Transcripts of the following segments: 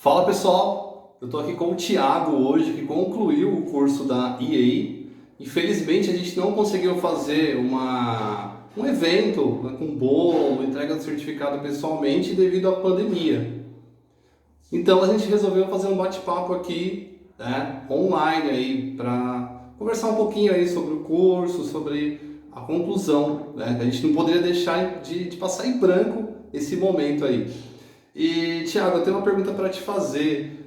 Fala pessoal, eu estou aqui com o Thiago hoje, que concluiu o curso da EA. Infelizmente a gente não conseguiu fazer um evento, né, com bolo, entrega do certificado pessoalmente devido à pandemia. Então a gente resolveu fazer um bate-papo aqui, né, online aí, para conversar um pouquinho aí sobre o curso, sobre a conclusão, né? A gente não poderia deixar de passar em branco esse momento aí. E, Thiago, eu tenho uma pergunta para te fazer.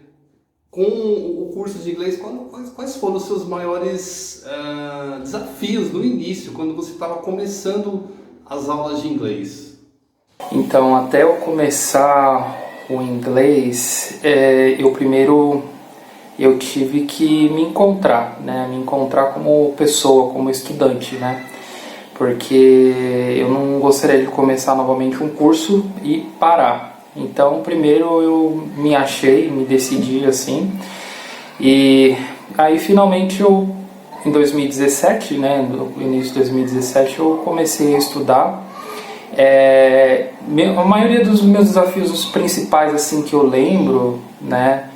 Com o curso de inglês, quais foram os seus maiores desafios no início, quando você estava começando as aulas de inglês? Então, até eu começar o inglês, eu tive que me encontrar, né? Me encontrar como pessoa, como estudante, né? Porque eu não gostaria de começar novamente um curso e parar. Então, primeiro eu me achei, me decidi assim, e aí finalmente em 2017, né, no início de 2017, eu comecei a estudar. A maioria dos meus desafios, os principais assim que eu lembro, né,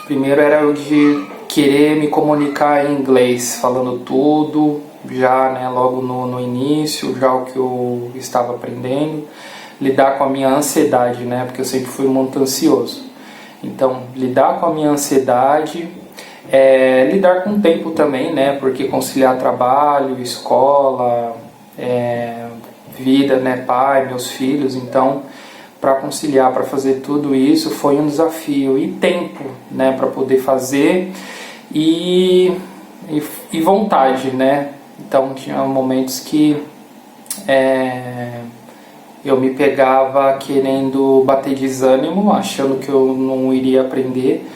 primeiro era o de querer me comunicar em inglês, falando tudo, já, né, logo no início, já o que eu estava aprendendo. Lidar com a minha ansiedade, né? Porque eu sempre fui muito ansioso. Então, lidar com a minha ansiedade, lidar com o tempo também, né? Porque conciliar trabalho, escola, vida, né? Pai, meus filhos. Então, para conciliar, para fazer tudo isso, foi um desafio. E tempo, né? Para poder fazer e vontade, né? Então, tinha momentos que eu me pegava querendo bater desânimo, achando que eu não iria aprender,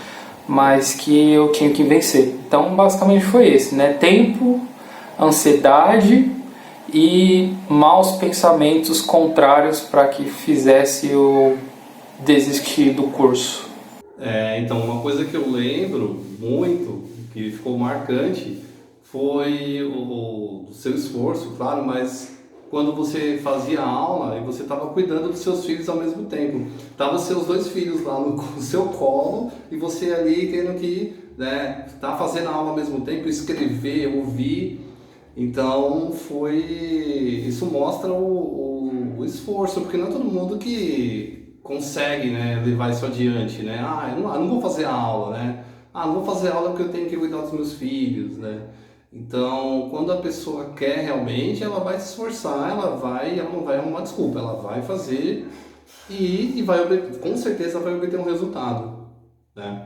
mas que eu tinha que vencer. Então, basicamente foi esse, né? Tempo, ansiedade e maus pensamentos contrários para que fizesse eu desistir do curso. Então, uma coisa que eu lembro muito, que ficou marcante, foi o seu esforço, claro, mas quando você fazia aula e você estava cuidando dos seus filhos ao mesmo tempo. Tava seus dois filhos lá no seu colo e você ali tendo que, né, tá fazendo a aula ao mesmo tempo, escrever, ouvir. Então isso mostra o esforço, porque não é todo mundo que consegue, né, levar isso adiante, né? Eu não vou fazer a aula, né? Não vou fazer aula porque eu tenho que cuidar dos meus filhos, né? Então, quando a pessoa quer realmente, ela vai se esforçar, ela não vai arrumar desculpa, ela vai fazer e com certeza vai obter um resultado, né?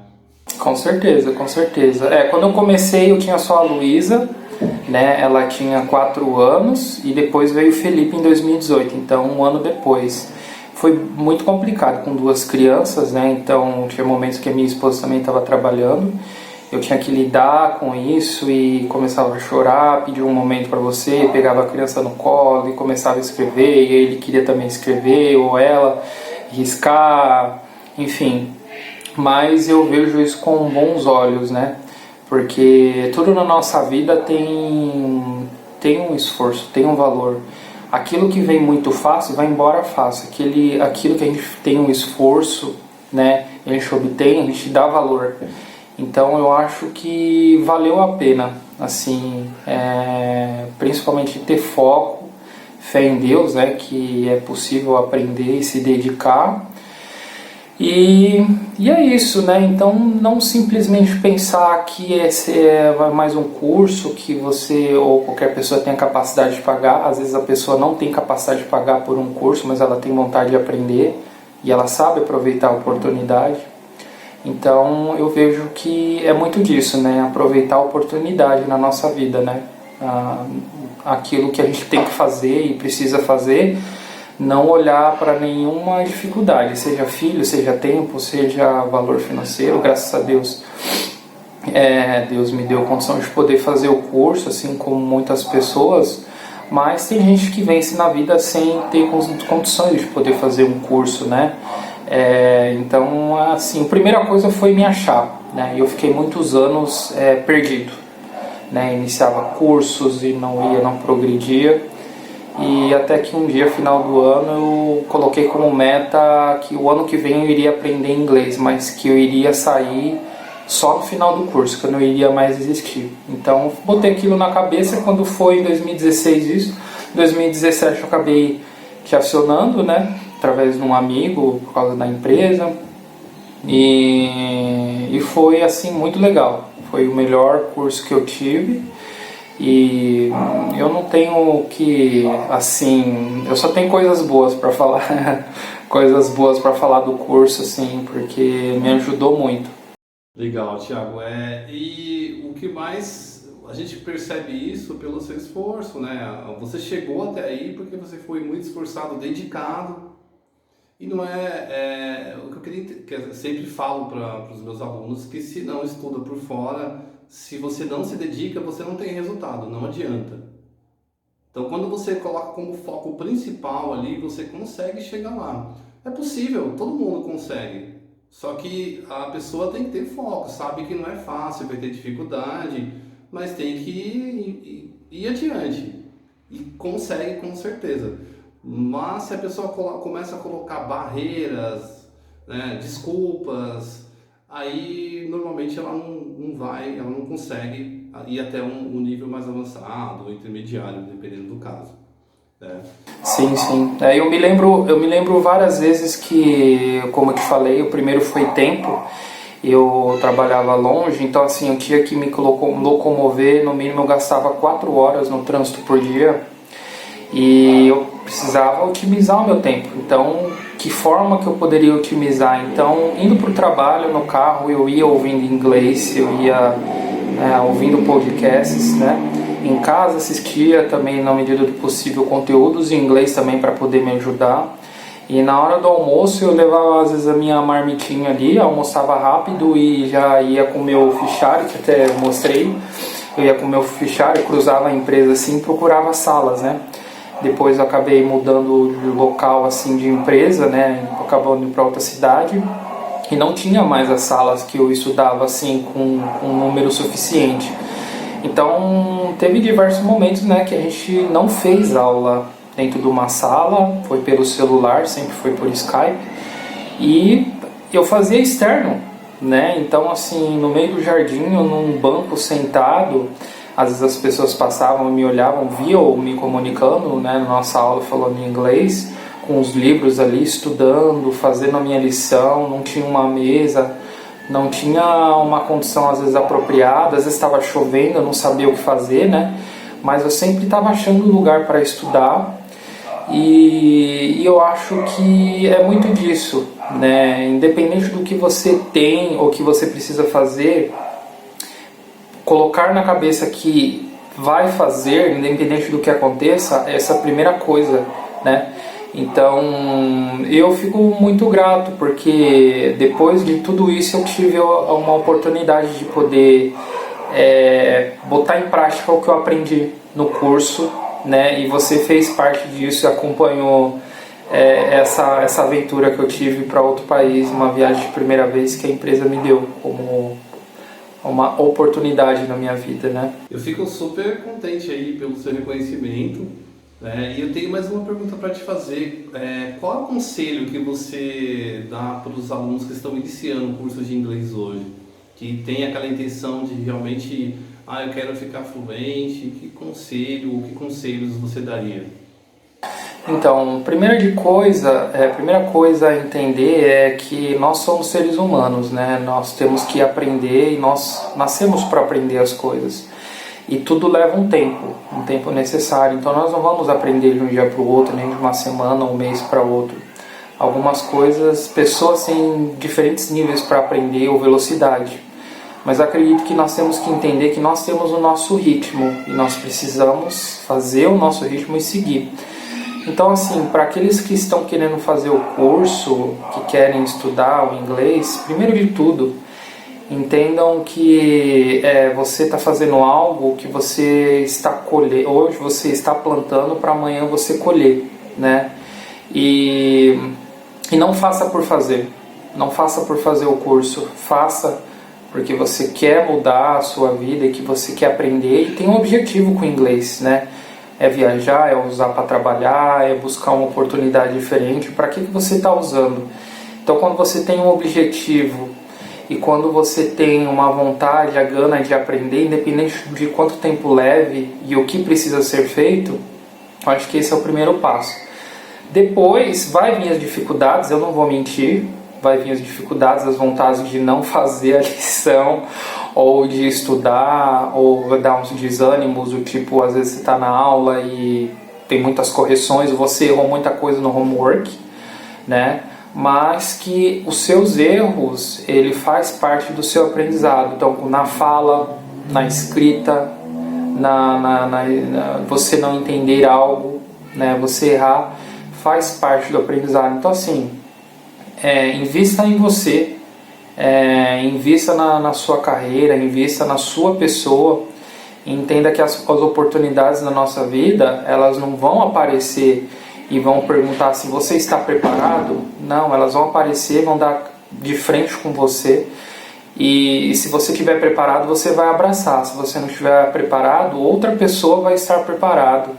Com certeza, com certeza. Quando eu comecei eu tinha só a Luísa, né? Ela tinha 4 anos e depois veio o Felipe em 2018, então um ano depois. Foi muito complicado com 2 crianças, né? Então tinha momentos que a minha esposa também estava trabalhando. Eu tinha que lidar com isso e começava a chorar, pedia um momento para você, pegava a criança no colo e começava a escrever, e ele queria também escrever, ou ela, riscar, enfim. Mas eu vejo isso com bons olhos, né? Porque tudo na nossa vida tem um esforço, tem um valor. Aquilo que vem muito fácil, vai embora fácil. Aquilo que a gente tem um esforço, né? A gente obtém, a gente dá valor. Então eu acho que valeu a pena, assim, principalmente ter foco, fé em Deus, né, que é possível aprender e se dedicar. E é isso, né? Então não simplesmente pensar que esse é mais um curso que você ou qualquer pessoa tem a capacidade de pagar. Às vezes a pessoa não tem capacidade de pagar por um curso, mas ela tem vontade de aprender e ela sabe aproveitar a oportunidade. Então eu vejo que é muito disso, né? Aproveitar a oportunidade na nossa vida, né? Aquilo que a gente tem que fazer e precisa fazer, não olhar para nenhuma dificuldade, seja filho, seja tempo, seja valor financeiro. Graças a Deus, Deus me deu a condição de poder fazer o curso, assim como muitas pessoas, mas tem gente que vence na vida sem ter condições de poder fazer um curso, né? Então, assim, a primeira coisa foi me achar, né? Eu fiquei muitos anos perdido, né? Iniciava cursos e não progredia. e até que um dia, final do ano, eu coloquei como meta que o ano que vem eu iria aprender inglês, mas que eu iria sair só no final do curso, que eu não iria mais existir. Então botei aquilo na cabeça. Quando foi em 2016 isso, em 2017 eu acabei te acionando, né, através de um amigo, por causa da empresa, e foi assim muito legal. Foi o melhor curso que eu tive. E eu não tenho que, assim, eu só tenho coisas boas para falar, coisas boas para falar do curso, assim, porque me ajudou muito. Legal, Thiago. E o que mais a gente percebe isso pelo seu esforço, né? Você chegou até aí porque você foi muito esforçado, dedicado. E não o que eu queria, que eu sempre falo para os meus alunos, que se não estuda por fora, se você não se dedica, você não tem resultado, não adianta. Então, quando você coloca como foco principal ali, você consegue chegar lá. É possível, todo mundo consegue. Só que a pessoa tem que ter foco, sabe que não é fácil, vai ter dificuldade, mas tem que ir adiante. E consegue com certeza. Mas se a pessoa começa a colocar barreiras, né, desculpas, aí normalmente ela não vai, ela não consegue ir até um nível mais avançado ou intermediário, dependendo do caso. Né? Sim, sim. Eu me lembro várias vezes que, como eu te falei, o primeiro foi tempo. Eu trabalhava longe, então assim, eu tinha que me locomover, no mínimo eu gastava 4 horas no trânsito por dia. E eu precisava otimizar o meu tempo. Então, que forma que eu poderia otimizar? Então, indo para o trabalho no carro, eu ia ouvindo inglês, eu ia ouvindo podcasts, né? Em casa assistia também, na medida do possível, conteúdos em inglês também para poder me ajudar. E na hora do almoço eu levava às vezes a minha marmitinha ali, almoçava rápido e já ia com o meu fichário, que até eu mostrei. Eu ia com o meu fichário, cruzava a empresa assim, procurava salas, né? Depois eu acabei mudando de local assim de empresa, né? Acabando indo para outra cidade e não tinha mais as salas que eu estudava assim com um número suficiente. Então teve diversos momentos, né, que a gente não fez aula dentro de uma sala, foi pelo celular, sempre foi por Skype, e eu fazia externo, né? Então assim, no meio do jardim, eu num banco sentado. Às vezes as pessoas passavam e me olhavam, viam eu me comunicando, né, na nossa aula falando em inglês, com os livros ali, estudando, fazendo a minha lição, não tinha uma mesa, não tinha uma condição às vezes apropriada, às vezes estava chovendo, eu não sabia o que fazer, né, mas eu sempre estava achando um lugar para estudar, e eu acho que é muito disso, né, independente do que você tem ou que você precisa fazer, colocar na cabeça que vai fazer, independente do que aconteça, essa primeira coisa, né? Então, eu fico muito grato, porque depois de tudo isso eu tive uma oportunidade de poder botar em prática o que eu aprendi no curso, né? E você fez parte disso e acompanhou essa aventura que eu tive para outro país, uma viagem de primeira vez que a empresa me deu como uma oportunidade na minha vida, né? Eu fico super contente aí pelo seu reconhecimento, né? E eu tenho mais uma pergunta para te fazer. Qual é o conselho que você dá para os alunos que estão iniciando o curso de inglês hoje? Que tem aquela intenção de realmente, eu quero ficar fluente. Que conselhos você daria? Então, primeira coisa a entender é que nós somos seres humanos, né? Nós temos que aprender e nós nascemos para aprender as coisas. E tudo leva um tempo necessário. Então nós não vamos aprender de um dia para o outro, nem de uma semana ou um mês para outro. Algumas coisas, pessoas têm diferentes níveis para aprender ou velocidade. Mas acredito que nós temos que entender que nós temos o nosso ritmo e nós precisamos fazer o nosso ritmo e seguir. Então, assim, para aqueles que estão querendo fazer o curso, que querem estudar o inglês, primeiro de tudo, entendam que você está fazendo algo que você está colhendo, hoje você está plantando para amanhã você colher, né? E não faça por fazer, não faça por fazer o curso, faça porque você quer mudar a sua vida e que você quer aprender e tem um objetivo com o inglês, né? É viajar, é usar para trabalhar, é buscar uma oportunidade diferente. Para que você está usando? Então, quando você tem um objetivo e quando você tem uma vontade, a gana de aprender, independente de quanto tempo leve e o que precisa ser feito, eu acho que esse é o primeiro passo. Depois vai vir as dificuldades, eu não vou mentir, vai vir as dificuldades, as vontades de não fazer a lição, ou de estudar, ou vai dar uns desânimos, do tipo, às vezes você está na aula e tem muitas correções, você errou muita coisa no homework, né? Mas que os seus erros, ele faz parte do seu aprendizado. Então, na fala, na escrita, você não entender algo, né? Você errar, faz parte do aprendizado. Então, assim, invista em você, invista na sua carreira, invista na sua pessoa. Entenda que as oportunidades na nossa vida, elas não vão aparecer e vão perguntar se você está preparado. Não, elas vão aparecer, vão dar de frente com você. E se você estiver preparado, você vai abraçar. Se você não estiver preparado, outra pessoa vai estar preparado.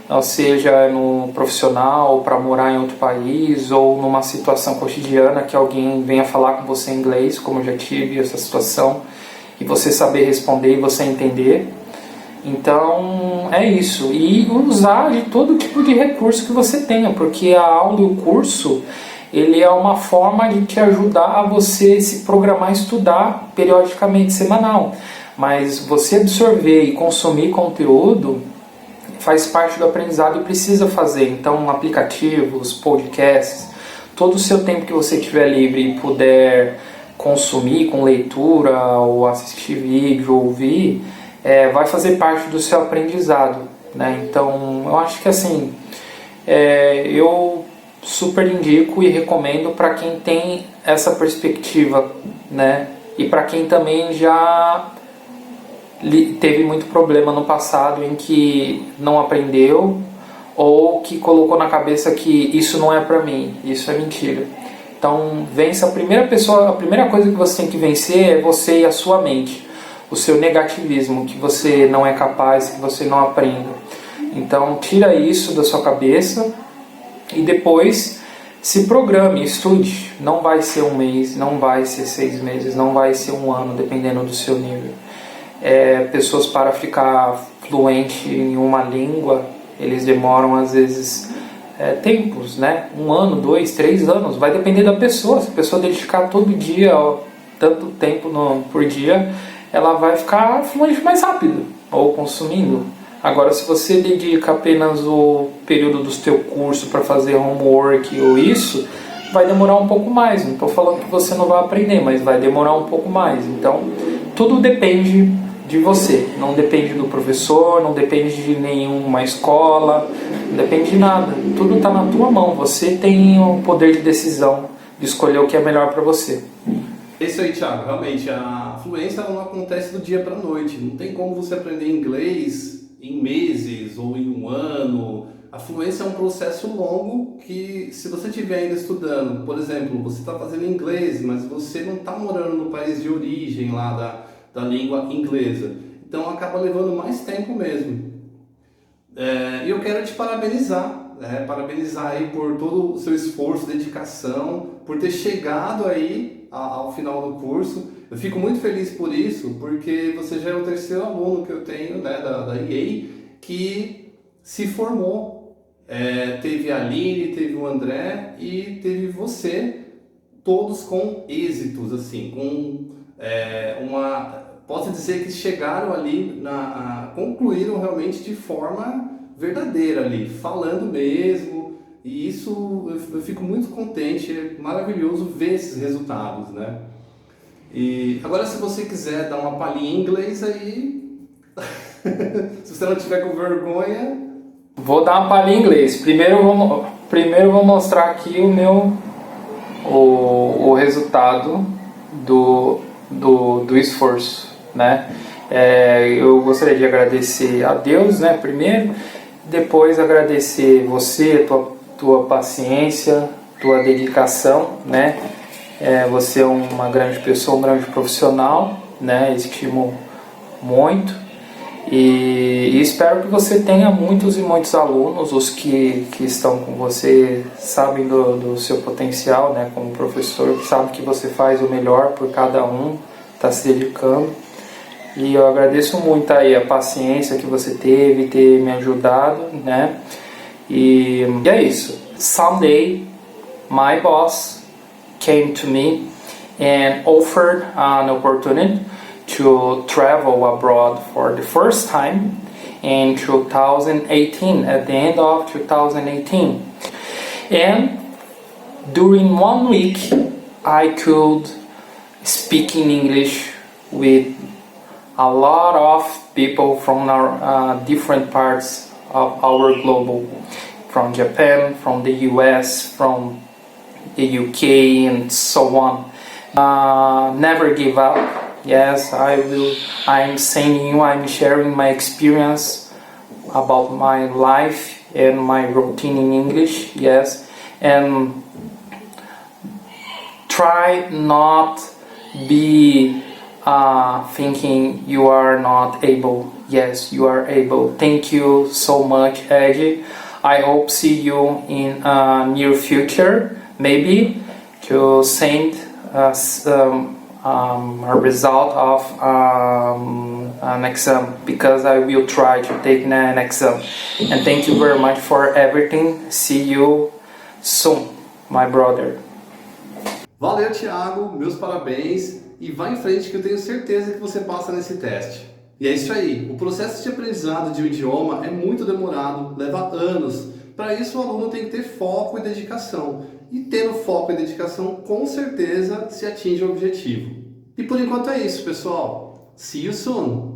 Ou seja, no profissional, para morar em outro país, ou numa situação cotidiana que alguém venha falar com você em inglês, como eu já tive essa situação, e você saber responder e você entender. Então é isso, e usar de todo tipo de recurso que você tenha, porque a aula e o curso, ele é uma forma de te ajudar a você se programar, estudar periodicamente, semanal, mas você absorver e consumir conteúdo faz parte do aprendizado e precisa fazer. Então, aplicativos, podcasts, todo o seu tempo que você tiver livre e puder consumir com leitura ou assistir vídeo, ouvir, vai fazer parte do seu aprendizado, né? Então, eu acho que assim, eu super indico e recomendo para quem tem essa perspectiva, né? E para quem também já teve muito problema no passado em que não aprendeu ou que colocou na cabeça que isso não é para mim, isso é mentira. Então, vença a primeira coisa que você tem que vencer é você e a sua mente. O seu negativismo, que você não é capaz, que você não aprenda. Então, tira isso da sua cabeça e depois se programe, estude. Não vai ser um mês, não vai ser 6 meses, não vai ser um ano, dependendo do seu nível. Pessoas, para ficar fluente em uma língua, eles demoram às vezes tempos, né? 1 ano, 2, 3 anos, vai depender da pessoa. Se a pessoa dedicar todo dia, tanto tempo por dia, ela vai ficar fluente mais rápido, ou consumindo. Agora, se você dedica apenas o período do seu curso para fazer homework ou isso, vai demorar um pouco mais. Não estou falando que você não vai aprender, mas vai demorar um pouco mais. Então, tudo depende de você. Não depende do professor, não depende de nenhuma escola, não depende de nada. Tudo está na tua mão. Você tem o poder de decisão de escolher o que é melhor para você. É isso aí, Thiago. Realmente, a fluência não acontece do dia para a noite. Não tem como você aprender inglês em meses ou em 1 ano. A fluência é um processo longo que, se você estiver ainda estudando, por exemplo, você está fazendo inglês, mas você não está morando no país de origem lá da língua inglesa. Então, acaba levando mais tempo mesmo. E eu quero te parabenizar. Parabenizar aí por todo o seu esforço, dedicação, por ter chegado aí ao final do curso. Eu fico muito feliz por isso, porque você já é o 3º aluno que eu tenho, né, da EA, que se formou. Teve a Aline, teve o André e teve você, todos com êxitos, assim, com posso dizer que chegaram ali, concluíram realmente de forma verdadeira ali, falando mesmo, e isso eu fico muito contente, é maravilhoso ver esses resultados, né? E agora, se você quiser dar uma palhinha em inglês aí, se você não tiver com vergonha... Vou dar uma palhinha em inglês. Primeiro eu vou mostrar aqui o resultado do esforço, né? Eu gostaria de agradecer a Deus, né, primeiro, depois agradecer você, tua paciência, tua dedicação, né? Você é uma grande pessoa, um grande profissional, né? Estimo muito. E espero que você tenha muitos e muitos alunos. Os que estão com você sabem do seu potencial, né, como professor, sabem que você faz o melhor por cada um, está se dedicando. E eu agradeço muito aí a paciência que você teve, ter me ajudado, né? E é isso. Someday, my boss came to me and offered an opportunity to travel abroad for the first time in 2018, at the end of 2018. And during 1 week, I could speak in English with a lot of people from our different parts of our globe, from Japan, from the US, from the UK, and so on. Never give up. Yes, I'm saying you, I'm sharing my experience about my life and my routine in English. Yes, and try not be thinking you are not able. Yes, you are able. Thank you so much, Eddie. I hope see you in near future, maybe to send us a result of an exam, because I will try to take an exam. And thank you very much for everything. See you soon, my brother. Valeu, Thiago, meus parabéns e vá em frente que eu tenho certeza que você passa nesse teste. E é isso aí, o processo de aprendizado de um idioma é muito demorado, leva anos. Para isso o aluno tem que ter foco e dedicação. E tendo foco e dedicação, com certeza se atinge o objetivo. E por enquanto é isso, pessoal. See you soon!